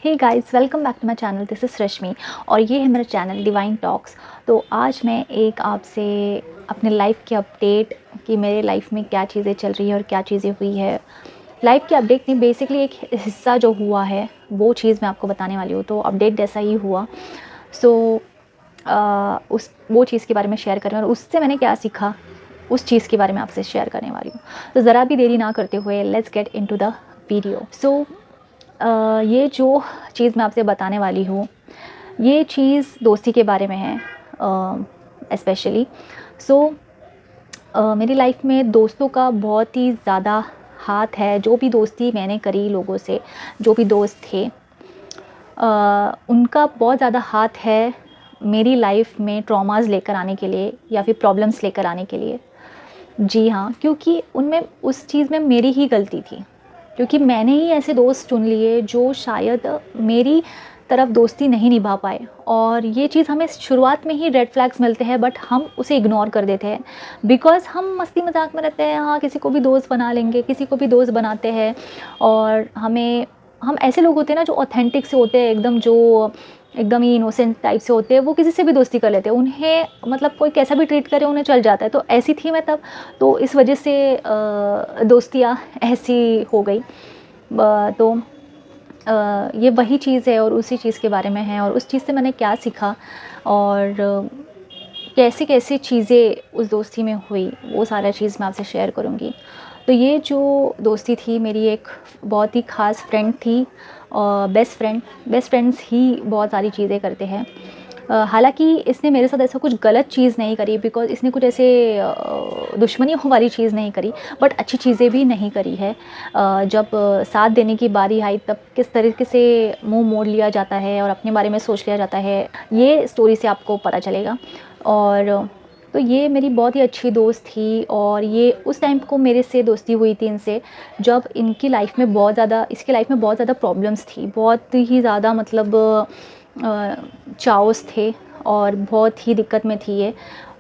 Hey guys, welcome back to my channel. This is Rashmi और ये है मेरा चैनल डिवाइन टॉक्स। तो आज मैं एक आपसे अपने लाइफ के अपडेट कि मेरे लाइफ में क्या चीज़ें चल रही है और क्या चीज़ें हुई है, लाइफ के अपडेट नहीं, बेसिकली एक हिस्सा जो हुआ है वो चीज़ मैं आपको बताने वाली हूँ। तो अपडेट जैसा ही हुआ, सो उस वो चीज़ के बारे में शेयर करें और उससे मैंने क्या सीखा उस चीज़ के बारे में आपसे शेयर करने वाली हूँ। तो ज़रा भी देरी ना करते हुए let's get into the video. ये जो चीज़ मैं आपसे बताने वाली हूँ, ये चीज़ दोस्ती के बारे में है स्पेशली। मेरी लाइफ में दोस्तों का बहुत ही ज़्यादा हाथ है। जो भी दोस्ती मैंने करी लोगों से, जो भी दोस्त थे, उनका बहुत ज़्यादा हाथ है मेरी लाइफ में ट्रॉमास लेकर आने के लिए या फिर प्रॉब्लम्स लेकर आने के लिए। जी हाँ, क्योंकि उनमें उस चीज़ में मेरी ही गलती थी, क्योंकि मैंने ही ऐसे दोस्त चुन लिए जो शायद मेरी तरफ दोस्ती नहीं निभा पाए। और ये चीज़ हमें शुरुआत में ही रेड फ्लैग्स मिलते हैं, बट हम उसे इग्नोर कर देते हैं बिकॉज़ हम मस्ती मजाक में रहते हैं। हाँ, किसी को भी दोस्त बना लेंगे, किसी को भी दोस्त बनाते हैं। और हम ऐसे लोग होते हैं ना जो ऑथेंटिक से होते हैं, एकदम ही इनोसेंट टाइप से होते हैं, वो किसी से भी दोस्ती कर लेते हैं। उन्हें मतलब कोई कैसा भी ट्रीट करे उन्हें चल जाता है। तो ऐसी थी मैं तब। तो इस वजह से दोस्तियाँ ऐसी हो गई। तो ये वही चीज़ है और उसी चीज़ के बारे में है और उस चीज़ से मैंने क्या सीखा और कैसी कैसी चीज़ें उस दोस्ती में हुई, वो सारा चीज़ मैं आपसे शेयर करूँगी। तो ये जो दोस्ती थी मेरी एक बहुत ही ख़ास फ्रेंड थी। बेस्ट फ्रेंड्स ही बहुत सारी चीज़ें करते हैं। हालाँकि इसने मेरे साथ ऐसा कुछ गलत चीज़ नहीं करी, बिकॉज़ इसने कुछ ऐसे दुश्मनियों वाली चीज़ नहीं करी, बट अच्छी चीज़ें भी नहीं करी है। जब साथ देने की बारी आई तब किस तरीके से मुँह मोड़ लिया जाता है और अपने बारे में सोच लिया जाता है, ये स्टोरी से आपको पता चलेगा। और तो ये मेरी बहुत ही अच्छी दोस्त थी और ये उस टाइम को मेरे से दोस्ती हुई थी इनसे, जब इसकी लाइफ में बहुत ज़्यादा प्रॉब्लम्स थी, बहुत ही ज़्यादा मतलब चाओस थे और बहुत ही दिक्कत में थी ये।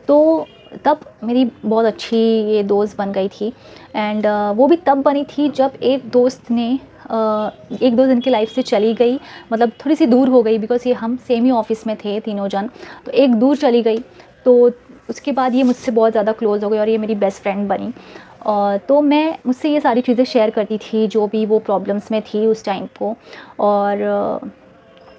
तो तब मेरी बहुत अच्छी ये दोस्त बन गई थी। एंड वो भी तब बनी थी जब एक दोस्त इनकी लाइफ से चली गई, मतलब थोड़ी सी दूर हो गई, बिकॉज़ ये हम सेम ही ऑफिस में थे तीनों जन। तो एक दूर चली गई, तो उसके बाद ये मुझसे बहुत ज़्यादा क्लोज़ हो गई और ये मेरी बेस्ट फ्रेंड बनी। तो मैं मुझसे ये सारी चीज़ें शेयर करती थी जो भी वो प्रॉब्लम्स में थी उस टाइम को। और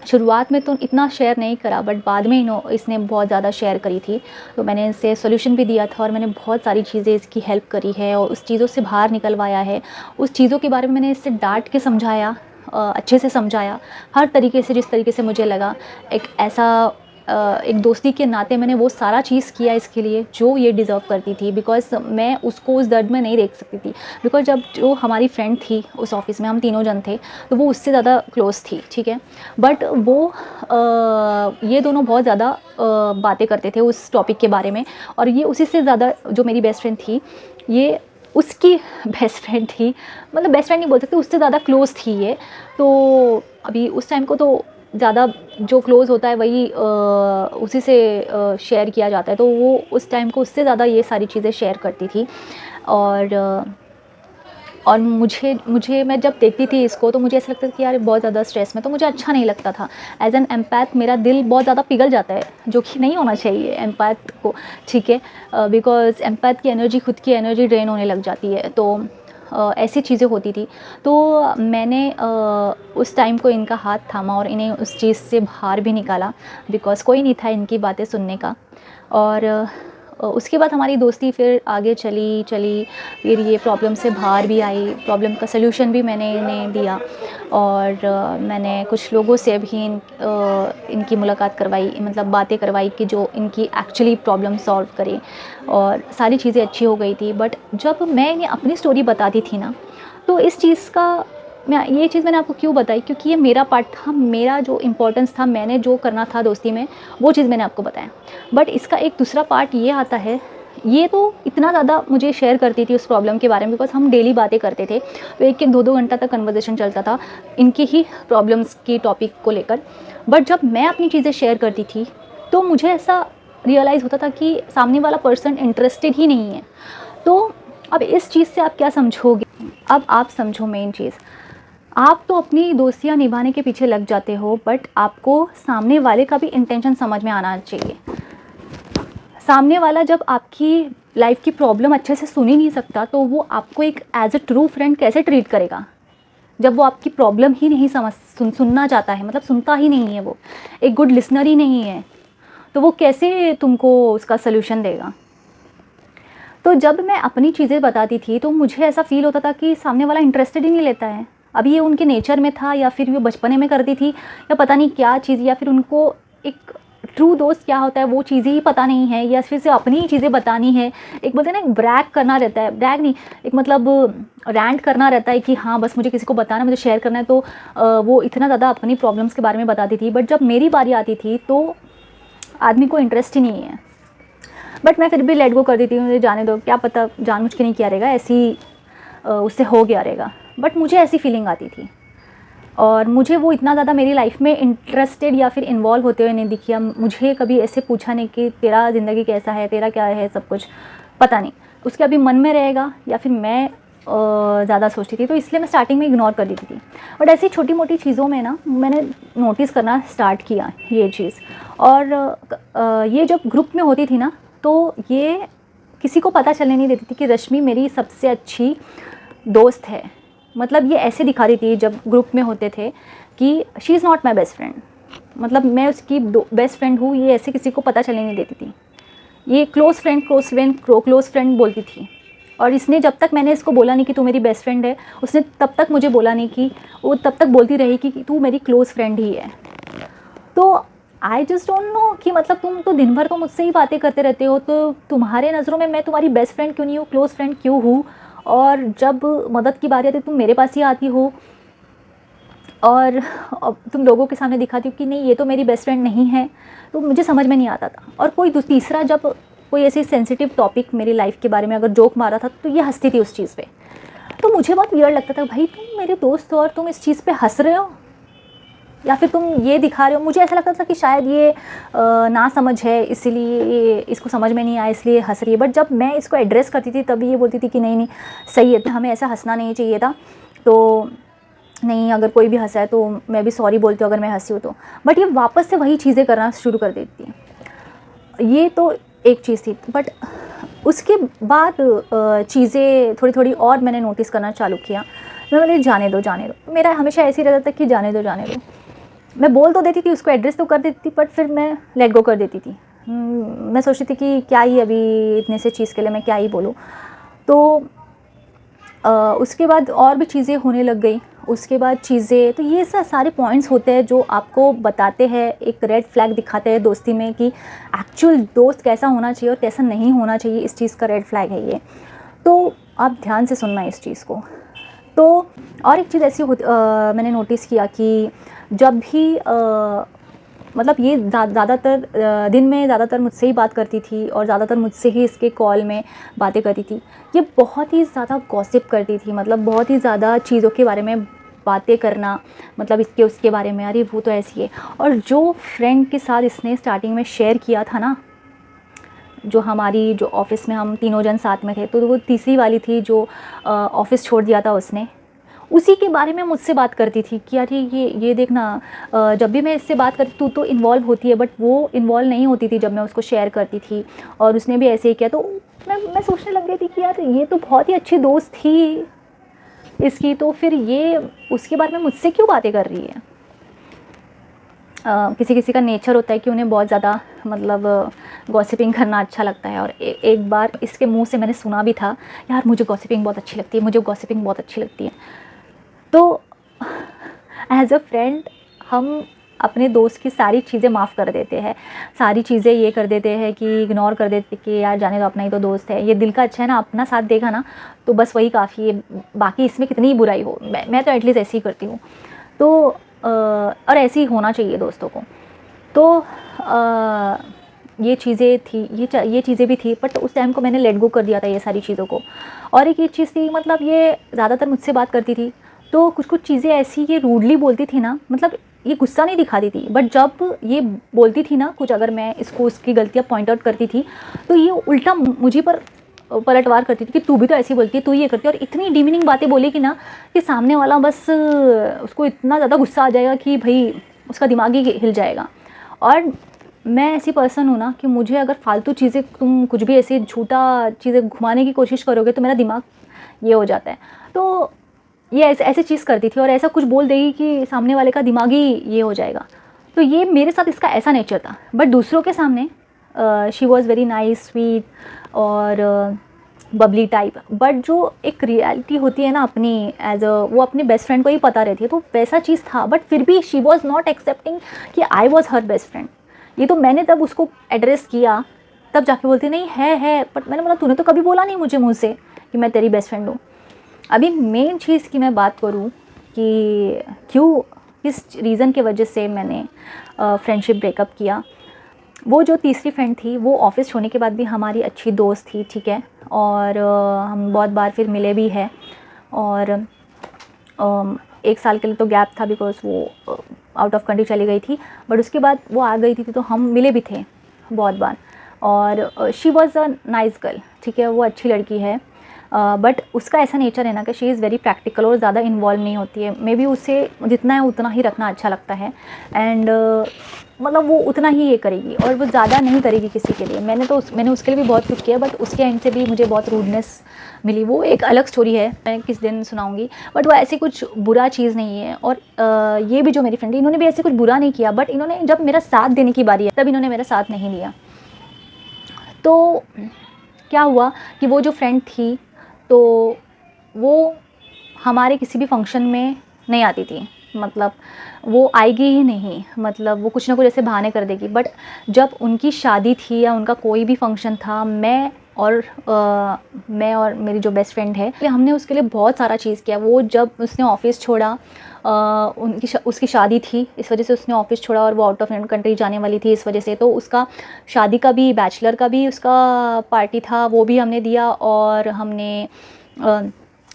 शुरुआत में तो इतना शेयर नहीं करा, बट बाद में इसने बहुत ज़्यादा शेयर करी थी। तो मैंने इसे सॉल्यूशन भी दिया था और मैंने बहुत सारी चीज़ें इसकी हेल्प करी है और उस चीज़ों से बाहर निकलवाया है। उस चीज़ों के बारे में मैंने इससे डांट के समझाया, अच्छे से समझाया, हर तरीके से जिस तरीके से मुझे लगा। एक दोस्ती के नाते मैंने वो सारा चीज़ किया इसके लिए जो ये डिज़र्व करती थी, बिकॉज़ मैं उसको उस दर्द में नहीं देख सकती थी। बिकॉज़ जब जो हमारी फ्रेंड थी उस ऑफ़िस में, हम तीनों जन थे, तो वो उससे ज़्यादा क्लोज़ थी, ठीक है। बट ये दोनों बहुत ज़्यादा बातें करते थे उस टॉपिक के बारे में, और ये उसी से ज़्यादा, जो मेरी बेस्ट फ्रेंड थी, ये उसकी बेस्ट फ्रेंड थी, मतलब बेस्ट फ्रेंड नहीं बोल सकते, उससे ज़्यादा क्लोज़ थी ये। तो अभी उस टाइम को तो ज़्यादा जो क्लोज़ होता है वही उसी से शेयर किया जाता है, तो वो उस टाइम को उससे ज़्यादा ये सारी चीज़ें शेयर करती थी। और मुझे मैं जब देखती थी इसको तो मुझे ऐसा लगता था कि यार बहुत ज़्यादा स्ट्रेस में, तो मुझे अच्छा नहीं लगता था। एज़ एन एम्पैथ मेरा दिल बहुत ज़्यादा पिघल जाता है, जो कि नहीं होना चाहिए एम्पैथ को, ठीक है। बिकॉज़ एम्पैथ की एनर्जी, खुद की एनर्जी ड्रेन होने लग जाती है। तो ऐसी चीज़ें होती थी। तो मैंने उस टाइम को इनका हाथ थामा और इन्हें उस चीज़ से बाहर भी निकाला, बिकॉज़ कोई नहीं था इनकी बातें सुनने का। और उसके बाद हमारी दोस्ती फिर आगे चली, फिर ये प्रॉब्लम से बाहर भी आई, प्रॉब्लम का सल्यूशन भी मैंने इन्हें दिया। और मैंने कुछ लोगों से भी इनकी मुलाकात करवाई, मतलब बातें करवाई कि जो इनकी एक्चुअली प्रॉब्लम सॉल्व करें, और सारी चीज़ें अच्छी हो गई थी। बट जब मैं इन्हें अपनी स्टोरी बताती थी ना, तो इस चीज़ का ये चीज़ मैंने आपको क्यों बताई, क्योंकि ये मेरा पार्ट था, मेरा जो इम्पोर्टेंस था, मैंने जो करना था दोस्ती में, वो चीज़ मैंने आपको बताया। बट इसका एक दूसरा पार्ट ये आता है, ये तो इतना ज़्यादा मुझे शेयर करती थी उस प्रॉब्लम के बारे में, बिकॉज़ हम डेली बातें करते थे, तो 1-1 2-2 घंटा तक कन्वर्सेशन चलता था इनकी ही प्रॉब्लम्स की टॉपिक को लेकर। बट जब मैं अपनी चीज़ें शेयर करती थी तो मुझे ऐसा रियलाइज़ होता था कि सामने वाला पर्सन इंटरेस्टेड ही नहीं है। तो अब इस चीज़ से आप क्या समझोगे, अब आप समझो मेन चीज़। आप तो अपनी दोस्तियाँ निभाने के पीछे लग जाते हो, बट आपको सामने वाले का भी इंटेंशन समझ में आना चाहिए। सामने वाला जब आपकी लाइफ की प्रॉब्लम अच्छे से सुन ही नहीं सकता, तो वो आपको एक एज अ ट्रू फ्रेंड कैसे ट्रीट करेगा, जब वो आपकी प्रॉब्लम ही नहीं सुनना चाहता है, मतलब सुनता ही नहीं है, वो एक गुड लिसनर ही नहीं है, तो वो कैसे तुमको उसका सल्यूशन देगा। तो जब मैं अपनी चीज़ें बताती थी तो मुझे ऐसा फ़ील होता था कि सामने वाला इंटरेस्टेड ही नहीं लेता है। अभी ये उनके नेचर में था, या फिर वो बचपने में करती थी, या पता नहीं क्या चीज़, या फिर उनको एक ट्रू दोस्त क्या होता है वो चीज़ें ही पता नहीं है, या फिर से अपनी ही चीज़ें बतानी है। एक बोलते हैं ना, एक ब्रैग करना रहता है, ब्रैग नहीं, एक मतलब रैंट करना रहता है कि हाँ बस मुझे किसी को बताना, मुझे शेयर करना है। तो वो इतना ज़्यादा अपनी प्रॉब्लम्स के बारे में बताती थी, बट जब मेरी बारी आती थी तो आदमी को इंटरेस्ट ही नहीं है। बट मैं फिर भी लेट गो कर देती हूँ, मुझे जाने दो, क्या पता जानबूझ के नहीं किया रहेगा, ऐसी उससे हो गया रहेगा। बट मुझे ऐसी फीलिंग आती थी, और मुझे वो इतना ज़्यादा मेरी लाइफ में इंटरेस्टेड या फिर इन्वॉल्व होते हुए नहीं दिखी। मुझे कभी ऐसे पूछा नहीं कि तेरा ज़िंदगी कैसा है, तेरा क्या है, सब कुछ पता नहीं, उसके अभी मन में रहेगा, या फिर मैं ज़्यादा सोचती थी, तो इसलिए मैं स्टार्टिंग में इग्नोर कर देती थी। बट ऐसी छोटी मोटी चीज़ों में ना मैंने नोटिस करना स्टार्ट किया ये चीज़। और ये जब ग्रुप में होती थी ना, तो ये किसी को पता चलने नहीं देती थी कि रश्मि मेरी सबसे अच्छी दोस्त है। मतलब ये ऐसे दिखाती थी जब ग्रुप में होते थे कि she is not my best friend, मतलब मैं उसकी बेस्ट फ्रेंड हूँ, ये ऐसे किसी को पता चलने नहीं देती थी। ये क्लोज़ फ्रेंड बोलती थी। और इसने जब तक मैंने इसको बोला नहीं कि तू मेरी बेस्ट फ्रेंड है, उसने तब तक मुझे बोला नहीं कि, वो तब तक बोलती रही कि तू मेरी क्लोज़ फ्रेंड ही है। तो आई जस्ट डोंट नो कि मतलब तुम तो दिन भर तो मुझसे ही बातें करते रहते हो, तो तुम्हारे नज़रों में मैं तुम्हारी बेस्ट फ्रेंड क्यों नहीं हूँ, क्लोज़ फ्रेंड क्यों हूँ, और जब मदद की बारी आती है तुम मेरे पास ही आती हो, और तुम लोगों के सामने दिखाती हो कि नहीं ये तो मेरी बेस्ट फ्रेंड नहीं है। तो मुझे समझ में नहीं आता था। और कोई तीसरा जब कोई ऐसी सेंसिटिव टॉपिक मेरी लाइफ के बारे में अगर जोक मारा था, तो ये हंसती थी उस चीज़ पे। तो मुझे बहुत वियर्ड लगता था, भाई तुम मेरे दोस्त हो और तुम इस चीज़ पे हंस रहे हो, या फिर तुम ये दिखा रहे हो। मुझे ऐसा लगता था कि शायद ये ना समझ है, इसीलिए ये इसको समझ में नहीं आया, इसलिए हंस रही है। बट जब मैं इसको एड्रेस करती थी तभी ये बोलती थी कि नहीं नहीं सही है, हमें ऐसा हंसना नहीं चाहिए था, तो नहीं अगर कोई भी हंसा है तो मैं भी सॉरी बोलती हूँ अगर मैं हंसी हूँ तो। बट ये वापस से वही चीज़ें करना शुरू कर देती है। ये तो एक चीज़ थी। बट उसके बाद चीज़ें थोड़ी थोड़ी और मैंने नोटिस करना चालू किया। मैं बोले जाने दो जाने दो, मेरा हमेशा ऐसे ही रहता था कि जाने दो जाने दो। मैं बोल तो देती थी, उसको एड्रेस तो कर देती थी, बट फिर मैं लेट गो कर देती थी। मैं सोचती थी कि क्या ही अभी इतने से चीज़ के लिए मैं क्या ही बोलूँ। तो उसके बाद और भी चीज़ें होने लग गई। उसके बाद चीज़ें, तो ये सारे पॉइंट्स होते हैं जो आपको बताते हैं, एक रेड फ्लैग दिखाते हैं दोस्ती में कि एक्चुअल दोस्त कैसा होना चाहिए और कैसा नहीं होना चाहिए। इस चीज़ का रेड फ्लैग है ये, तो आप ध्यान से सुनना इस चीज़ को। तो और एक चीज़ ऐसी मैंने नोटिस किया कि जब भी मतलब ये ज़्यादातर दिन में ज़्यादातर मुझसे ही बात करती थी, और ज़्यादातर मुझसे ही इसके कॉल में बातें करती थी। ये बहुत ही ज़्यादा गॉसिप करती थी, मतलब बहुत ही ज़्यादा चीज़ों के बारे में बातें करना, मतलब इसके उसके बारे में, अरे वो तो ऐसी है। और जो फ्रेंड के साथ इसने स्टार्टिंग में शेयर किया था ना, जो हमारी जो ऑफ़िस में हम तीनों जन साथ में थे, तो वो तीसरी वाली थी जो ऑफ़िस छोड़ दिया था उसने, उसी के बारे में मुझसे बात करती थी कि अरे ये देखना, जब भी मैं इससे बात करती तू तो इन्वॉल्व होती है, बट वो इन्वॉल्व नहीं होती थी जब मैं उसको शेयर करती थी, और उसने भी ऐसे ही किया। तो मैं सोचने लग गई थी कि यार ये तो बहुत ही अच्छी दोस्त थी इसकी, तो फिर ये उसके बारे में मुझसे क्यों बातें कर रही है। किसी किसी का नेचर होता है कि उन्हें बहुत ज़्यादा मतलब गॉसिपिंग करना अच्छा लगता है। और एक बार इसके मुंह से मैंने सुना भी था, यार मुझे गॉसिपिंग बहुत अच्छी लगती है, मुझे गॉसिपिंग बहुत अच्छी लगती है। तो एज अ फ्रेंड हम अपने दोस्त की सारी चीज़ें माफ़ कर देते हैं, सारी चीज़ें ये कर देते हैं कि इग्नोर कर देते कि यार जाने दो, अपना ही तो दोस्त है, ये दिल का अच्छा है ना, अपना साथ देगा ना तो बस वही काफ़ी है, बाकी इसमें कितनी ही बुराई हो। मैं तो एटलीस्ट ऐसे ही करती हूँ। तो और ऐसे ही होना चाहिए दोस्तों को। तो ये चीज़ें थी, ये चीज़ें भी थी, बट उस टाइम को मैंने लेट गो कर दिया था ये सारी चीज़ों को। और एक ये चीज़ थी, मतलब ये ज़्यादातर मुझसे बात करती थी, तो कुछ चीज़ें ऐसी ये रूडली बोलती थी ना, मतलब ये गुस्सा नहीं दिखाती थी, बट जब ये बोलती थी ना कुछ, अगर मैं इसको उसकी गलतियाँ पॉइंट आउट करती थी, तो ये उल्टा मुझे पर पलटवार करती थी कि तू भी तो ऐसी बोलती है, तू ये करती है, और इतनी डिमीनिंग बातें बोली कि ना कि सामने वाला बस उसको इतना ज़्यादा गुस्सा आ जाएगा कि भाई उसका दिमाग ही हिल जाएगा। और मैं ऐसी पर्सन हूँ ना कि मुझे अगर फालतू चीज़ें, तुम कुछ भी ऐसी झूठा चीज़ें घुमाने की कोशिश करोगे तो मेरा दिमाग ये हो जाता है। तो ये ऐसे चीज़ करती थी और ऐसा कुछ बोल देगी कि सामने वाले का दिमाग ही ये हो जाएगा। तो ये मेरे साथ इसका ऐसा नेचर था। बट दूसरों के सामने she was very nice, sweet और बबली टाइप। बट जो एक रियलिटी होती है ना अपनी एज वो अपने बेस्ट फ्रेंड को ही पता रहती है, तो वैसा चीज़ था। बट फिर भी शी वॉज़ नॉट एक्सेप्टिंग कि I was her best friend. ये तो मैंने तब उसको एड्रेस किया, तब जाके बोलती नहीं है। बट मैंने बोला तूने तो कभी बोला नहीं मुझे मुँह से कि मैं तेरी बेस्ट फ्रेंड हूँ। अभी मेन चीज़ की मैं बात करूँ कि क्यों, किस रीज़न की वजह से मैंने फ्रेंडशिप ब्रेकअप किया। वो जो तीसरी फ्रेंड थी वो ऑफ़िस छोड़ने के बाद भी हमारी अच्छी दोस्त थी, ठीक है, और हम बहुत बार फिर मिले भी हैं। और 1 साल के लिए तो गैप था बिकॉज़ वो आउट ऑफ कंट्री चली गई थी। बट उसके बाद वो आ गई थी तो हम मिले भी थे बहुत बार। और she was a nice girl, ठीक है, वो अच्छी लड़की है। बट उसका ऐसा नेचर है ना कि शी इज़ वेरी प्रैक्टिकल और ज़्यादा इन्वॉल्व नहीं होती है। मे बी उसे जितना है उतना ही रखना अच्छा लगता है। एंड मतलब वो उतना ही ये करेगी और वो ज़्यादा नहीं करेगी किसी के लिए। मैंने उसके लिए भी बहुत कुछ किया, बट उसके एंड से भी मुझे बहुत रूडनेस मिली। वो एक अलग स्टोरी है, मैं किस दिन सुनाऊंगी। बट वो ऐसी कुछ बुरा चीज़ नहीं है। और ये भी जो मेरी फ्रेंड है, इन्होंने भी ऐसे कुछ बुरा नहीं किया, बट इन्होंने जब मेरा साथ देने की बारी है तब इन्होंने मेरा साथ नहीं दिया। तो क्या हुआ कि वो जो फ्रेंड थी तो वो हमारे किसी भी फंक्शन में नहीं आती थी। मतलब वो आएगी ही नहीं, मतलब वो कुछ ना कुछ ऐसे बहाने कर देगी। बट जब उनकी शादी थी या उनका कोई भी फंक्शन था, मैं और मेरी जो बेस्ट फ्रेंड है, हमने उसके लिए बहुत सारा चीज़ किया। वो जब उसने ऑफ़िस छोड़ा, उसकी शादी थी, इस वजह से उसने ऑफ़िस छोड़ा और वो आउट ऑफ कंट्री जाने वाली थी इस वजह से। तो उसका शादी का भी, बैचलर का भी उसका पार्टी था, वो भी हमने दिया। और हमने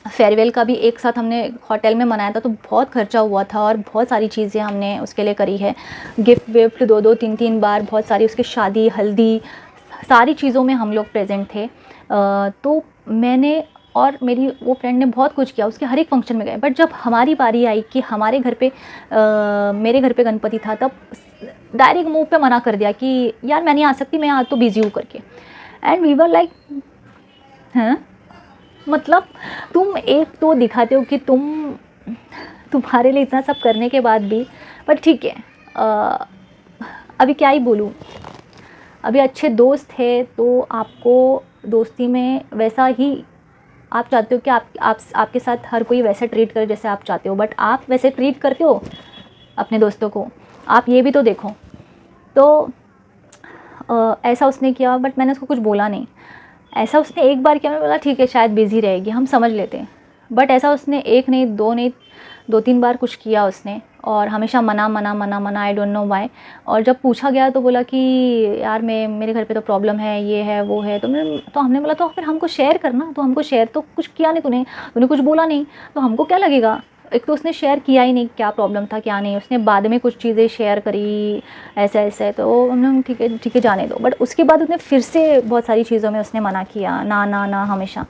फेयरवेल का भी एक साथ हमने होटल में मनाया था। तो बहुत खर्चा हुआ था और बहुत सारी चीज़ें हमने उसके लिए करी है। गिफ्ट विफ्ट 2-2 3-3 बार, बहुत सारी, उसकी शादी, हल्दी, सारी चीज़ों में हम लोग प्रेजेंट थे। तो मैंने और मेरी वो फ्रेंड ने बहुत कुछ किया, उसके हर एक फंक्शन में गए। बट जब हमारी बारी आई कि हमारे घर पे मेरे घर पे गणपति था, तब डायरेक्ट मुंह पे मना कर दिया कि यार मैं नहीं आ सकती, मैं आज तो बिज़ी हूँ करके। एंड वी वर लाइक, हाँ मतलब तुम एक तो दिखाते हो कि तुम्हारे लिए इतना सब करने के बाद भी। पर ठीक है, अभी क्या ही बोलूँ। अभी अच्छे दोस्त थे तो आपको दोस्ती में वैसा ही आप चाहते हो कि आपके साथ हर कोई वैसा ट्रीट करे जैसे आप चाहते हो। बट आप वैसे ट्रीट करते हो अपने दोस्तों को, आप ये भी तो देखो। तो ऐसा उसने किया, बट मैंने उसको कुछ बोला नहीं। ऐसा उसने एक बार किया, मैंने बोला ठीक है शायद बिज़ी रहेगी, हम समझ लेते हैं। बट ऐसा उसने एक नहीं, दो नहीं, 2-3 बार कुछ किया उसने। और हमेशा मना मना मना मना, आई डोंट नो व्हाई। और जब पूछा गया तो बोला कि यार मेरे घर पे तो प्रॉब्लम है, ये है वो है। तो हमने बोला तो फिर हमको शेयर करना। तो हमको शेयर तो कुछ किया नहीं, तूने कुछ बोला नहीं, तो हमको क्या लगेगा। एक तो उसने शेयर किया ही नहीं क्या प्रॉब्लम था क्या नहीं। उसने बाद में कुछ चीज़ें शेयर करी, ऐसा ऐसा, तो हमने ठीक है जाने दो। बट उसके बाद उसने फिर से बहुत सारी चीज़ों में उसने मना किया, ना ना ना हमेशा।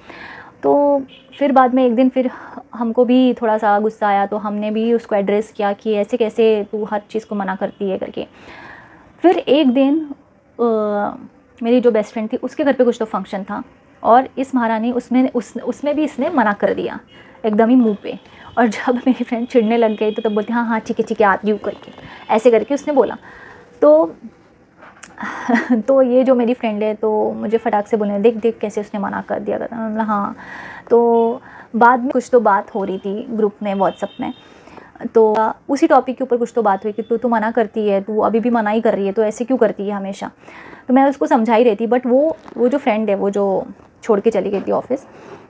तो फिर बाद में एक दिन फिर हमको भी थोड़ा सा गुस्सा आया, तो हमने भी उसको एड्रेस किया कि ऐसे कैसे तू हर चीज़ को मना करती है करके। फिर एक दिन मेरी जो बेस्ट फ्रेंड थी उसके घर पे कुछ तो फंक्शन था, और इस महारानी उसमें भी इसने मना कर दिया एकदम ही मुंह पे। और जब मेरी फ्रेंड चिढ़ने लग गई तो तब बोलती हाँ हाँ ठीक है आती हूँ करके, ऐसे करके उसने बोला। तो ये जो मेरी फ्रेंड है तो मुझे फटाक से बोलने, देख कैसे उसने मना कर दिया। मतलब हाँ। तो बाद में कुछ तो बात हो रही थी ग्रुप में, व्हाट्सएप में। तो उसी टॉपिक के ऊपर कुछ तो बात हुई कि तू मना करती है, तू अभी भी मना ही कर रही है, तो ऐसे क्यों करती है हमेशा। तो मैं उसको समझा ही रही थी। बट वो जो फ्रेंड है, वो जो छोड़ के चली गई थी ऑफिस,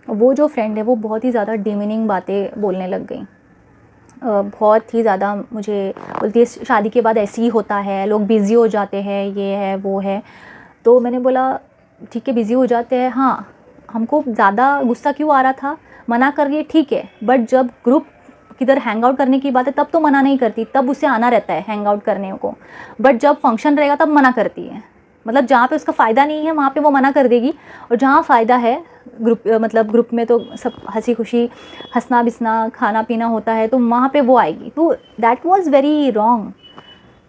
वो जो फ्रेंड है वो बहुत ही ज़्यादा डिमीनिंग बातें बोलने लग गई। बहुत ही ज़्यादा मुझे बोलती है शादी के बाद ऐसे ही होता है, लोग बिज़ी हो जाते हैं, ये है वो है। तो मैंने बोला ठीक है बिज़ी हो जाते हैं, हाँ हमको ज़्यादा गुस्सा क्यों आ रहा था, मना कर रही है ठीक है। बट जब ग्रुप किधर हैंग आउट करने की बात है तब तो मना नहीं करती, तब उसे आना रहता है हैंग आउट करने को। बट जब फंक्शन रहेगा तब मना करती है। मतलब जहाँ पे उसका फ़ायदा नहीं है वहाँ पे वो मना कर देगी, और जहाँ फ़ायदा है मतलब ग्रुप में तो सब हंसी खुशी, हंसना बिसना, खाना पीना होता है, तो वहाँ पे वो आएगी। तो दैट वाज वेरी रॉन्ग।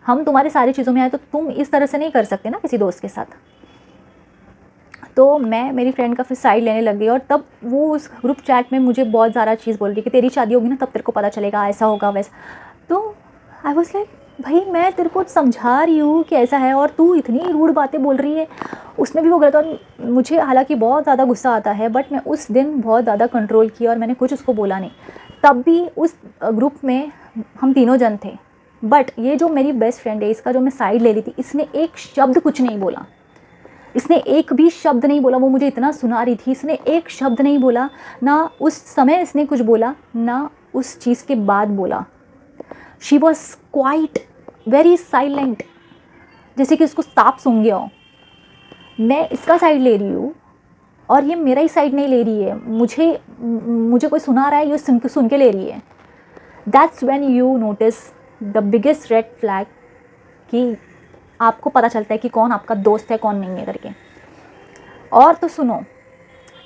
हम तुम्हारी सारी चीज़ों में आए तो तुम इस तरह से नहीं कर सकते ना किसी दोस्त के साथ। तो मैं मेरी फ्रेंड का फिर साइड लेने लग गई, और तब वो उस ग्रुप चैट में मुझे बहुत ज़्यादा चीज़ बोल रही कि तेरी शादी होगी ना तब तेरे को पता चलेगा, ऐसा होगा वैसा। तो आई वॉज लाइक भाई मैं तेरे को समझा रही हूँ कि ऐसा है, और तू इतनी रूड बातें बोल रही है। उसमें भी वो गलत, और मुझे हालांकि बहुत ज़्यादा गुस्सा आता है, बट मैं उस दिन बहुत ज़्यादा कंट्रोल किया और मैंने कुछ उसको बोला नहीं। तब भी उस ग्रुप में हम तीनों जन थे, बट ये जो मेरी बेस्ट फ्रेंड है, इसका जो मैं साइड ले रही थी, इसने एक शब्द कुछ नहीं बोला, इसने एक भी शब्द नहीं बोला। वो मुझे इतना सुना रही थी, इसने एक शब्द नहीं बोला, ना उस समय इसने कुछ बोला, ना उस चीज़ के बाद बोला। She was quite very silent, जैसे कि उसको सांप सूंघ गया हो। मैं इसका साइड ले रही हूँ और ये मेरा ही साइड नहीं ले रही है, मुझे कोई सुना रहा है, ये सुन के ले रही है। That's when you notice the biggest red flag, कि आपको पता चलता है कि कौन आपका दोस्त है कौन नहीं है करके। और तो सुनो,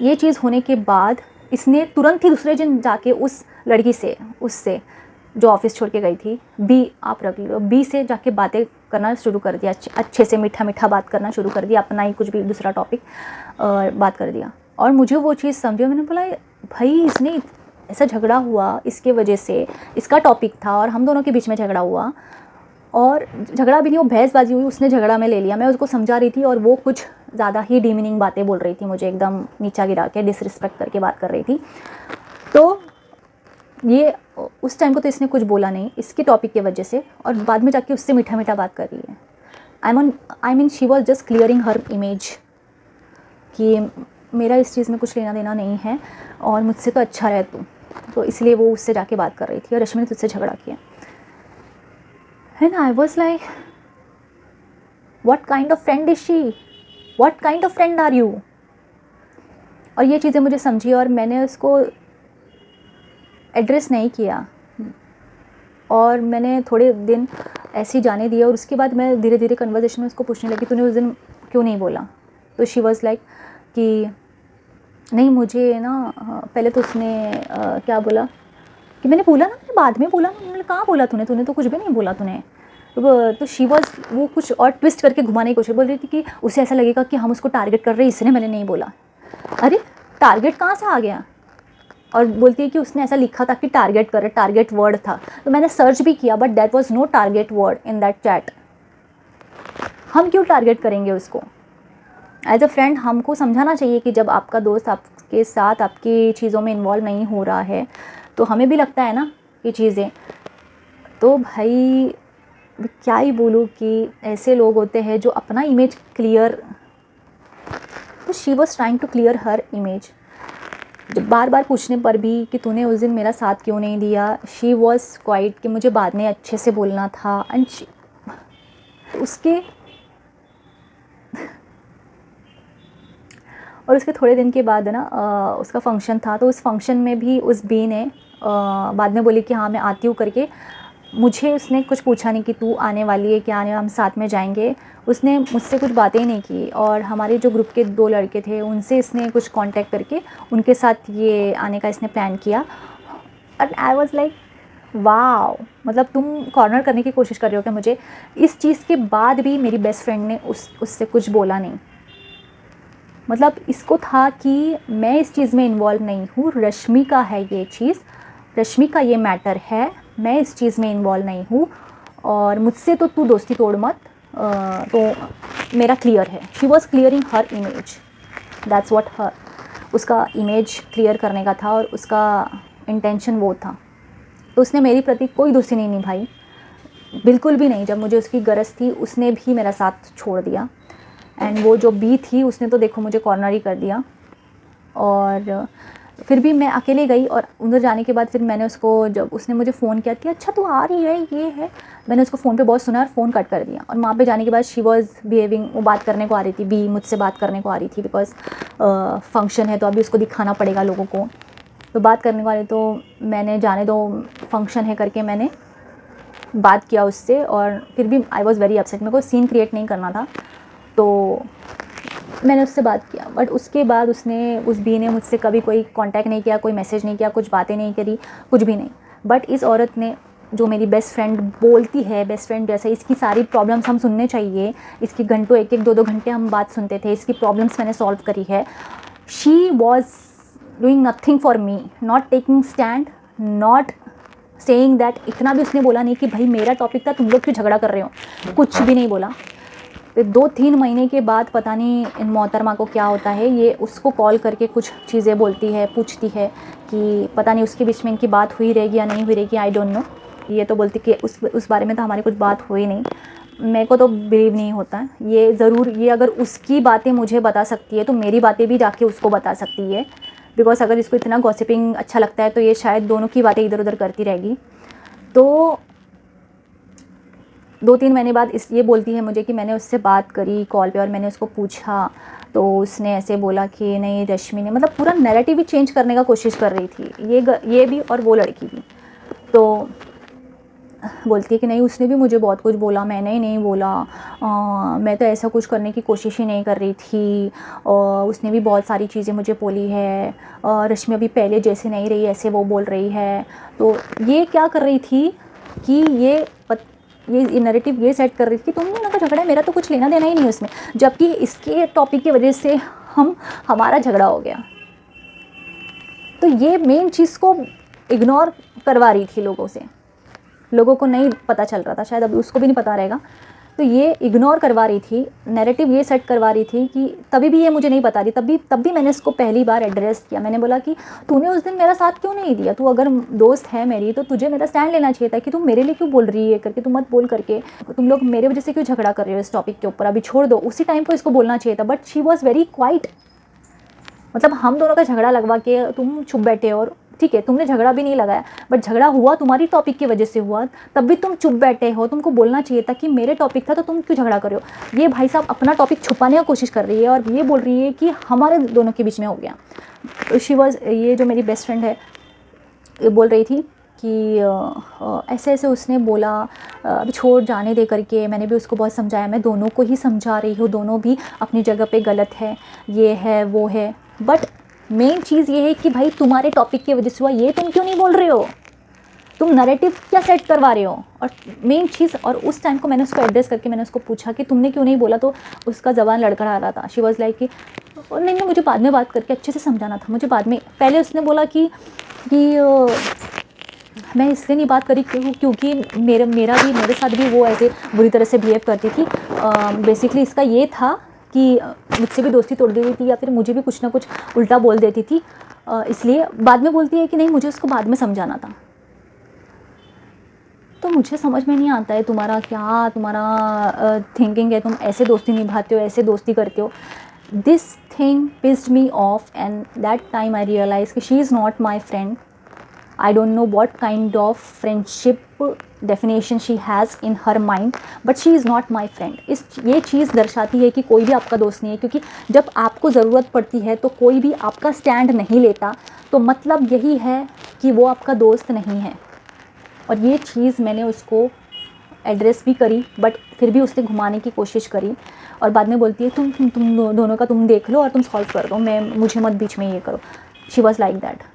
ये चीज़ होने के बाद इसने तुरंत ही दूसरे दिन जाके उस लड़की से, उससे जो ऑफिस छोड़ के गई थी, बी, आप रख लो, बी से जाके बातें करना शुरू कर दिया, अच्छे से मीठा मीठा बात करना शुरू कर दिया, अपना ही कुछ भी दूसरा टॉपिक बात कर दिया। और मुझे वो चीज़ समझी, मैंने बोला भाई इसने ऐसा झगड़ा हुआ, इसके वजह से, इसका टॉपिक था और हम दोनों के बीच में झगड़ा हुआ, और झगड़ा भी नहीं, वो बहसबाजी हुई, उसने झगड़ा में ले लिया। मैं उसको समझा रही थी और वो कुछ ज़्यादा ही डिमीनिंग बातें बोल रही थी, मुझे एकदम नीचा गिरा के डिसरिस्पेक्ट करके बात कर रही थी। तो ये उस टाइम को तो इसने कुछ बोला नहीं इसके टॉपिक की वजह से, और बाद में जाके उससे मीठा मीठा बात कर रही है। I mean she was just clearing her image कि मेरा इस चीज़ में कुछ लेना देना नहीं है और मुझसे तो अच्छा रहे तू, तो इसलिए वो उससे जाके बात कर रही थी, और रश्मि ने तुझसे झगड़ा किया। And I was like, what kind of friend is she? What kind of friend are you? और ये चीज़ें मुझे समझी और मैंने उसको एड्रेस नहीं किया, और मैंने थोड़े दिन ऐसे ही जाने दिया। और उसके बाद मैं धीरे धीरे कन्वर्सेशन में उसको पूछने लगी, तूने उस दिन क्यों नहीं बोला? तो शी वॉज़ लाइक कि नहीं मुझे ना, पहले तो उसने क्या बोला कि मैंने बोला ना, मैंने बाद में बोला ना। मैंने कहाँ बोला तूने तो कुछ भी नहीं बोला तूने। तो शी वॉज, वो कुछ और ट्विस्ट करके घुमाने की कोशिश, बोल रही थी कि उसे ऐसा लगेगा कि हम उसको टारगेट कर रहे हैं, इसलिए मैंने नहीं बोला। अरे टारगेट कहाँ से आ गया? और बोलती है कि उसने ऐसा लिखा था कि टारगेट कर, टारगेट वर्ड था। तो मैंने सर्च भी किया, but that was no target word in that chat. हम क्यों टारगेट करेंगे उसको? एज अ फ्रेंड हमको समझाना चाहिए कि जब आपका दोस्त आपके साथ आपकी चीज़ों में इन्वॉल्व नहीं हो रहा है, तो हमें भी लगता है ना ये चीज़ें। तो भाई क्या ही बोलूँ कि ऐसे लोग होते हैं जो अपना इमेज क्लियर, तो she was trying to clear her image. जब बार बार पूछने पर भी कि तूने उस दिन मेरा साथ क्यों नहीं दिया, शी वॉज क्वाइट कि मुझे बाद में अच्छे से बोलना था। एंड उसके और उसके थोड़े दिन के बाद ना उसका फंक्शन था, तो उस फंक्शन में भी उस बी ने बाद में बोली कि हाँ मैं आती हूँ करके। मुझे उसने कुछ पूछा नहीं कि तू आने वाली है क्या, आने हम साथ में जाएंगे। उसने मुझसे कुछ बातें ही नहीं की, और हमारे जो ग्रुप के 2 लड़के थे उनसे इसने कुछ कांटेक्ट करके उनके साथ ये आने का इसने प्लान किया। और आई वाज लाइक वाओ, मतलब तुम कॉर्नर करने की कोशिश कर रहे हो क्या मुझे? इस चीज़ के बाद भी मेरी बेस्ट फ्रेंड ने उससे कुछ बोला नहीं। मतलब इसको था कि मैं इस चीज़ में इन्वॉल्व नहीं हूँ, रश्मि का है ये चीज़, रश्मि का ये मैटर है, मैं इस चीज़ में इन्वॉल्व नहीं हूँ, और मुझसे तो तू दोस्ती तोड़ मत। तो मेरा क्लियर है। She was clearing her image, that's what her, उसका इमेज क्लियर करने का था और उसका इंटेंशन वो था। तो उसने मेरी प्रति कोई दोस्ती नहीं निभाई, बिल्कुल भी नहीं। जब मुझे उसकी गरज थी उसने भी मेरा साथ छोड़ दिया। एंड वो जो बी थी उसने तो देखो मुझे कॉर्नर ही कर दिया। और फिर भी मैं अकेले गई, और उधर जाने के बाद फिर मैंने उसको, जब उसने मुझे फ़ोन किया कि अच्छा तू आ रही है ये है, मैंने उसको फ़ोन पे बहुत सुना और फ़ोन कट कर दिया। और वहाँ पे जाने के बाद शी वॉज़ बिहेविंग, वो बात करने को आ रही थी, बी मुझसे बात करने को आ रही थी, बिकॉज फंक्शन है तो अभी उसको दिखाना पड़ेगा लोगों को, तो बात करने को आ रही। तो मैंने जाने दो फंक्शन है करके मैंने बात किया उससे, और फिर भी आई वॉज़ वेरी अपसेट। मेरे को सीन क्रिएट नहीं करना था, तो मैंने उससे बात किया, बट उसके बाद उस बी ने मुझसे कभी कोई कांटेक्ट नहीं किया, कोई मैसेज नहीं किया, कुछ बातें नहीं करी, कुछ भी नहीं। बट इस औरत ने, जो मेरी बेस्ट फ्रेंड बोलती है, बेस्ट फ्रेंड जैसे, इसकी सारी प्रॉब्लम्स हम सुनने चाहिए, इसकी घंटों 1-1 2-2 घंटे हम बात सुनते थे, इसकी प्रॉब्लम्स मैंने सॉल्व करी है। She was doing nothing for me, not taking stand, not saying that. इतना भी उसने बोला नहीं कि भाई मेरा टॉपिक था, तुम लोग क्यों झगड़ा कर रहे हो, कुछ भी नहीं बोला। फिर 2-3 महीने के बाद पता नहीं इन मोहतरमा को क्या होता है, ये उसको कॉल करके कुछ चीज़ें बोलती है, पूछती है कि पता नहीं उसके बीच में इनकी बात हुई रहेगी या नहीं हुई रहेगी, आई डोंट नो। ये तो बोलती कि उस बारे में तो हमारी कुछ बात हुई नहीं। मेरे को तो बिलीव नहीं होता। ये ज़रूर, ये अगर उसकी बातें मुझे बता सकती है तो मेरी बातें भी जाके उसको बता सकती है, बिकॉज अगर इसको इतना गॉसिपिंग अच्छा लगता है तो ये शायद दोनों की बातें इधर उधर करती रहेगी। तो 2-3 महीने बाद ये बोलती है मुझे कि मैंने उससे बात करी कॉल पे और मैंने उसको पूछा, तो उसने ऐसे बोला कि नहीं रश्मि ने, मतलब पूरा नैरेटिव ही चेंज करने का कोशिश कर रही थी ये भी और वो लड़की भी। तो बोलती है कि नहीं उसने भी मुझे बहुत कुछ बोला, मैंने ही नहीं बोला, मैं तो ऐसा कुछ करने की कोशिश ही नहीं कर रही थी, और उसने भी बहुत सारी चीज़ें मुझे बोली है, रश्मि अभी पहले जैसे नहीं रही ऐसे वो बोल रही है। तो ये क्या कर रही थी कि ये नैरेटिव ये सेट कर रही थी कि तुम दोनों का झगड़ा है, मेरा तो कुछ लेना देना ही नहीं उसमें, जबकि इसके टॉपिक की वजह से हमारा झगड़ा हो गया। तो ये मेन चीज़ को इग्नोर करवा रही थी लोगों से, लोगों को नहीं पता चल रहा था, शायद अभी उसको भी नहीं पता रहेगा। तो ये इग्नोर करवा रही थी, नैरेटिव ये सेट करवा रही थी कि तभी भी ये मुझे नहीं बता रही, तब भी मैंने इसको पहली बार एड्रेस किया। मैंने बोला कि तूने उस दिन मेरा साथ क्यों नहीं दिया, तू अगर दोस्त है मेरी तो तुझे मेरा स्टैंड लेना चाहिए था कि तुम मेरे लिए क्यों बोल रही है करके, तुम मत बोल करके, तुम लोग मेरे वजह से क्यों झगड़ा कर रहे हो इस टॉपिक के ऊपर, अभी छोड़ दो। उसी टाइम को इसको बोलना चाहिए था, but she was very quite. मतलब हम दोनों का झगड़ा लगवा के तुम चुप बैठे, और ठीक है तुमने झगड़ा भी नहीं लगाया, बट झगड़ा हुआ तुम्हारी टॉपिक की वजह से हुआ, तब भी तुम चुप बैठे हो। तुमको बोलना चाहिए था कि मेरे टॉपिक था तो तुम क्यों झगड़ा कर रहे हो। ये भाई साहब अपना टॉपिक छुपाने की कोशिश कर रही है और ये बोल रही है कि हमारे दोनों के बीच में हो गया। शी वॉज, ये जो मेरी बेस्ट फ्रेंड है, ये बोल रही थी कि ऐसे ऐसे उसने बोला, अभी छोड़ जाने दे करके। मैंने भी उसको बहुत समझाया, मैं दोनों को ही समझा रही हूँ, दोनों भी अपनी जगह पे गलत है, ये है वो है, बट मेन चीज़ ये है कि भाई तुम्हारे टॉपिक की वजह से हुआ, ये तुम क्यों नहीं बोल रहे हो, तुम नैरेटिव क्या सेट करवा रहे हो। और मेन चीज़, और उस टाइम को मैंने उसको एड्रेस करके मैंने उसको पूछा कि तुमने क्यों नहीं बोला, तो उसका ज़बान लड़खड़ा रहा था। शी वॉज लाइक कि नहीं नहीं, मुझे बाद में बात करके अच्छे से समझाना था, मुझे बाद में। पहले उसने बोला कि मैं इसलिए नहीं बात करी क्योंकि मेरे साथ भी वो ऐसे बुरी तरह से बिहेव करती थी। बेसिकली इसका ये था कि मुझसे भी दोस्ती तोड़ देती थी या फिर मुझे भी कुछ ना कुछ उल्टा बोल देती थी, इसलिए बाद में बोलती है कि नहीं मुझे उसको बाद में समझाना था। तो मुझे समझ में नहीं आता है तुम्हारा थिंकिंग है, तुम ऐसे दोस्ती निभाते हो, ऐसे दोस्ती करते हो। This thing pissed me off, and that time I realise कि she is not my friend. I don't know what kind of friendship definition she has in her mind, but she is not my friend। ये चीज़ दर्शाती है कि कोई भी आपका दोस्त नहीं है, क्योंकि जब आपको ज़रूरत पड़ती है तो कोई भी आपका स्टैंड नहीं लेता, तो मतलब यही है कि वो आपका दोस्त नहीं है। और ये चीज़ मैंने उसको एड्रेस भी करी, बट फिर भी उसने घुमाने की कोशिश करी, और बाद में बोलती है तुम दोनों का तुम देख लो और तुम सॉल्व कर दो, मुझे मत बीच में ये करो। She was like that.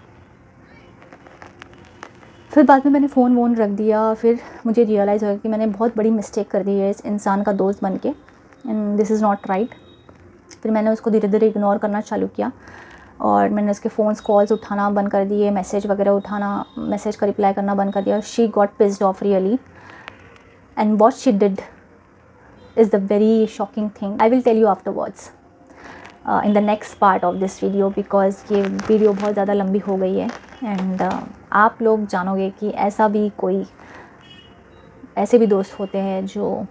फिर बाद में मैंने फ़ोन वोन रख दिया, फिर मुझे रियलाइज़ हो गया कि मैंने बहुत बड़ी मिस्टेक कर दी है इस इंसान का दोस्त बन के, and this is not right. फिर मैंने उसको धीरे धीरे इग्नोर करना चालू किया, और मैंने उसके फ़ोन्स कॉल्स उठाना बंद कर दिए, मैसेज वगैरह उठाना, मैसेज का रिप्लाई करना बंद कर दिया। She got pissed off really, and what she did is the very shocking thing. I will tell you afterwards in the next part of this video, because ये वीडियो बहुत ज़्यादा लंबी हो गई है, एंड आप लोग जानोगे कि ऐसे भी दोस्त होते हैं जो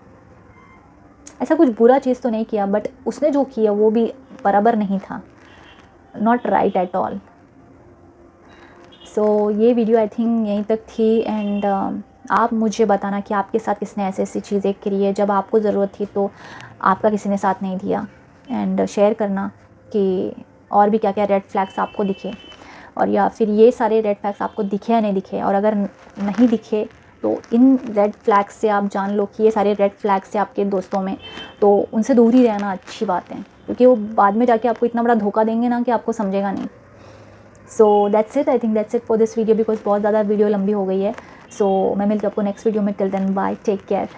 ऐसा कुछ बुरा चीज़ तो नहीं किया, बट उसने जो किया वो भी बराबर नहीं था, नॉट राइट एट ऑल। सो ये वीडियो आई थिंक यहीं तक थी, एंड आप मुझे बताना कि आपके साथ किसने ऐसी ऐसी चीज़ें करी है, जब आपको ज़रूरत थी तो आपका किसी ने साथ नहीं दिया, एंड शेयर करना कि और भी क्या क्या रेड फ्लैग्स आपको दिखे, और या फिर ये सारे रेड फ्लैग्स आपको दिखे या नहीं दिखे, और अगर नहीं दिखे तो इन रेड फ्लैग्स से आप जान लो कि ये सारे रेड फ्लैग्स से आपके दोस्तों में, तो उनसे दूर ही रहना अच्छी बात है, क्योंकि वो बाद में जाके आपको इतना बड़ा धोखा देंगे ना कि आपको समझेगा नहीं। So that's it, I think that's it for this video, because बहुत ज़्यादा वीडियो लंबी हो गई है। सो मैं मिलती हूँ आपको नेक्स्ट वीडियो में। Till then bye, take care.